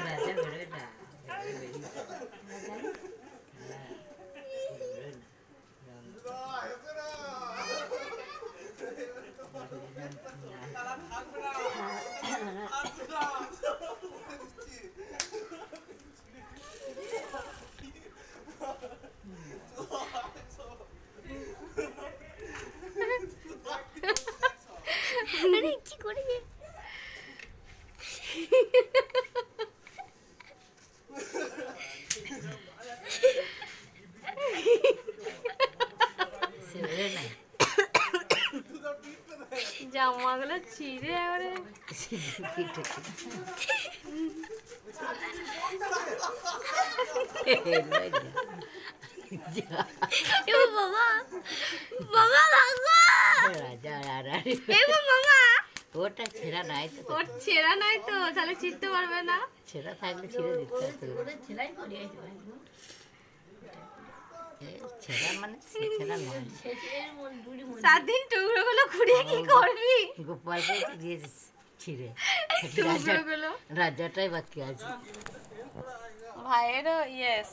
রাজা বেরোয় না কি করে জামাগুলো ছিঁড়ে এবারে বাবা বাবা মামা ওটা ছেঁড়া নাই তো, ওর ছেঁড়া নাই তো, তাহলে ছিঁড়তে পারবে না। ছেঁড়া থাকলে ছিঁড়ে দিতে হতো। ছেঁড়া মানে ছেঁড়া নয়। স্বাধীন টুকরোগুলো খুঁড়িয়ে কি করবি? গোপালকে দিয়ে ছিঁড়ে টুকরোগুলো রাজাটাই বাকি আছে। ভাইয়েরও ইয়েস